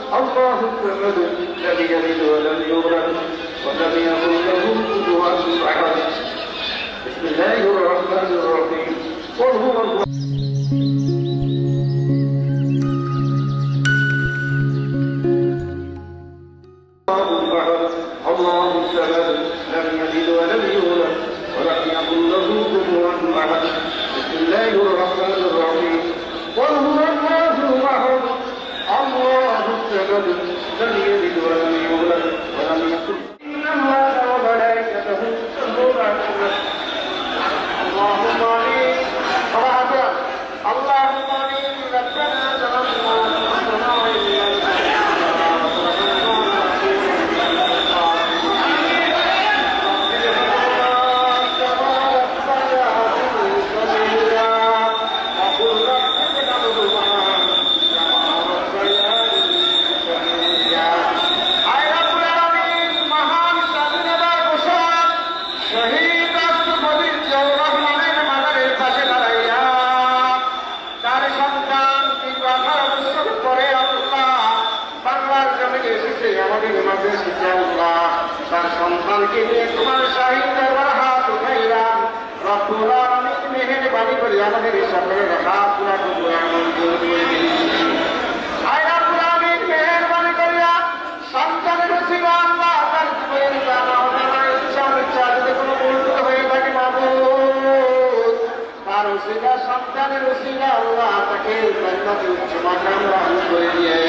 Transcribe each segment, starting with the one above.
الله الصمد لم يلد ولم يولد ولم يكن له كفوا احد بسم الله الرحمن الرحيم قل هو الله الله الصمد لم يلد ولم يولد ولم يكن له كفوا احد بسم الله الرحمن الرحيم قل هو الله احد الله الصمد لم يلد ولم يولد ولم يكن ان الله وملائكته يصلون على النبي اللهم امين اللهم امين ربنا ظلمنا انفسنا وان لم তার সন্তানকে নিয়ে তোমার শাহী দরবার হাত উঠাইলাম রব্বুল আলামিন মেহেরবানি করে আমাদের সকলের হাত পুরা কবুল মঞ্জুর করে দিন আয় রব্বুল আলামিন মেহেরবানি করিয়া সন্তানের ওসিলা আল্লাহ তার জীবনের জানা অজানা ইচ্ছা অনিচ্ছা যদি কোনো ভুল হয়ে থাকে মাবুদ তার ওসিলা সন্তানের ওসিলা আল্লাহ তাকে জান্নাতে উচ্চ মাকাম দান করে দিয়ে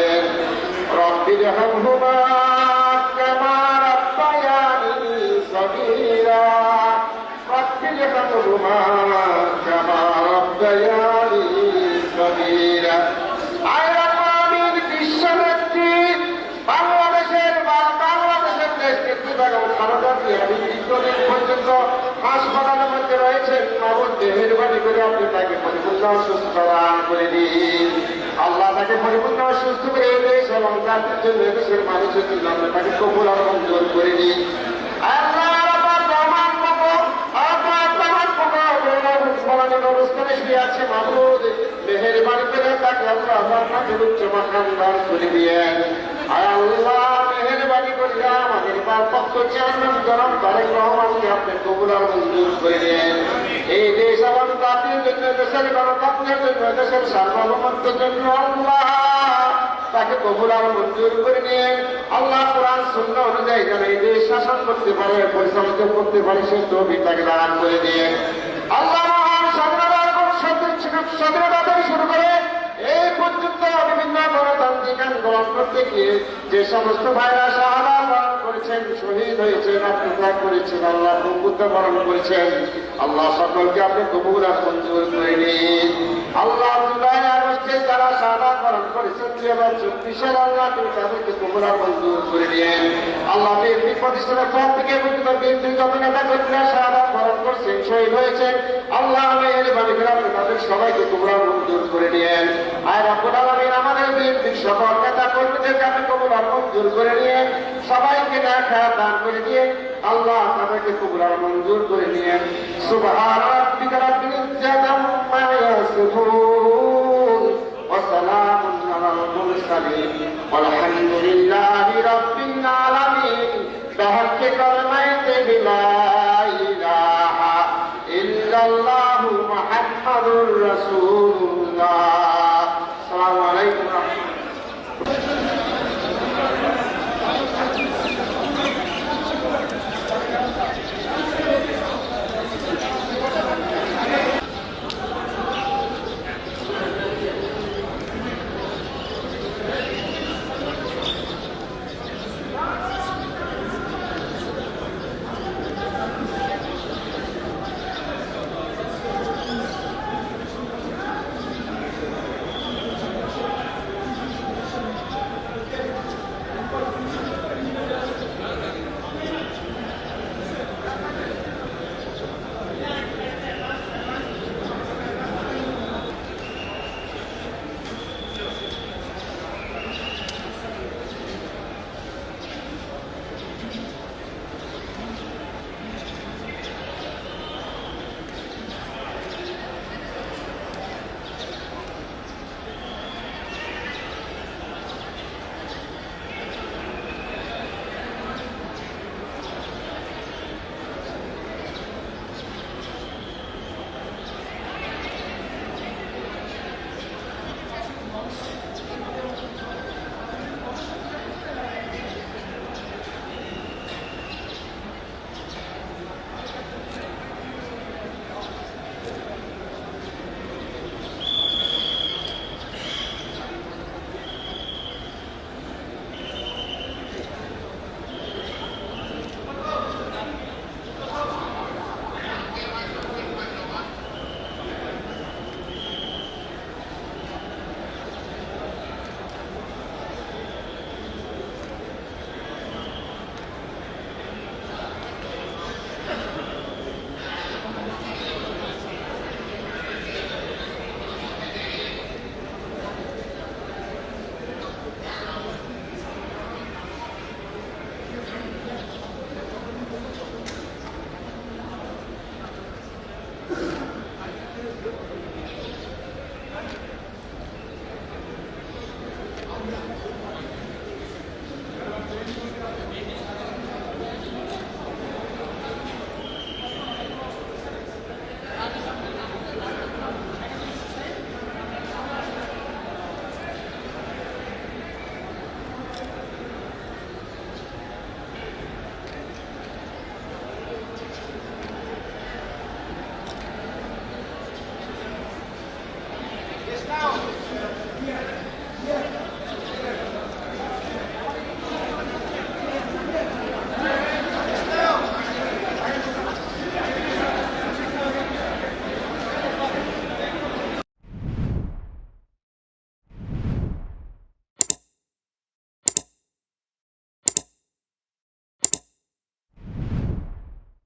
রব্বির হামহুমা কামা রাব্বায়ানি সগীরা রব্বির হামহুমা কামা রাব্বায়ানি সগীরা আয় রব্বুল আলামিন বিশ্বনেত্রী বাংলাদেশের নেতৃত্ব এবং সরকারি দীর্ঘদিন পর্যন্ত হাসপাতালের মধ্যে রয়েছেন মাবুদ মেহেরবানি করে আপনি তাকে পরিপূর্ণ সুস্থ দান করে দিন আল্লাহ তাকে পরিপূর্ণ সুস্থ করে দেশ এবং জাতির জন্য দেশের মানুষের জন্য আপনি তাকে কবুল আর মঞ্জুর করে দিন অনুষ্ঠানে শুয়ে আছে মাহমুদ মেহেরবানি করে তাকে আল্লাহ আপনাকে উচ্চ মাকাম দান করে দিয়েন আল্লাহ মেহেরবানি করিয়া আমাদের পক্ষ চেয়ারম্যান জনাব তারেক রহমানকে আপনি কবুল আর মঞ্জুর করে দেন এই দেশ এবং জাতির জন্য দেশের গণতন্ত্রের জন্য দেশের সার্বভৌমত্বের জন্য আল্লাহ তাকে কবুল আর মঞ্জুর করে নিয়ে আল্লাহ কোরআন সুন্নাহ অনুযায়ী যেন এই দেশ শাসন করতে পারে পরিচালিত করতে পারে সে তৌফিক তাকে দান করে দিয়ে আল্লাহ মহান স্বাধীনতা থেকে শুরু করে এই পর্যন্ত বিভিন্ন গণতান্ত্রিক আন্দোলন করতে গিয়ে যে সমস্ত ভাইরা শাহাদাত বরণ করেছেন শহীদ হয়েছেন আত্মত্যাগ করেছেন আল্লাহ বঙ্গুত্ব বরণ করেছেন আল্লাহ সকলকে আপনি কবুল আর মঞ্জুর করে নিন আল্লাহ জুলাই আগস্টে যারা শাহাদাত বরণ করেছেন 2024 আল্লাহ তুমি তাদেরকে কবুল আর মঞ্জুর করে নিন আল্লাহ বিএনপি প্রতিষ্ঠানের পর থেকে পর্যন্ত বিএনপির যত নেতা কর্মীরা শাহাদাত বরণ করছেন শহীদ হয়েছেন আল্লাহ মেহেরবানি করে আপনি তাদের সবাইকে কবুল আর মঞ্জুর করে নিন আর রব্বুল আলামিন আমাদের বিএনপির সকল নেতা কর্মীদেরকে আপনি কবুল আর মঞ্জুর করে নিয়ে সবাইকে দেখা দান করে দিয়ে আল্লাহ তাদেরকে কবুল আর মঞ্জুর করে নিয়ে সুবহান রাব্বিকা রাব্বিল ইজ্জাতি আম্মা ইয়াসিফুন ওয়া সালামুন আলাল মুরসালিন ওয়ালহামদুলিল্লাহি রাব্বিল আলামিন বিহাক্কি কালিমাতি লা ইলাহা ইল্লাল্লাহু মুহাম্মাদুর রাসূলুল্লাহ আসসালামু আলাইকুম ওয়া রাহমাতুল্লাহ now.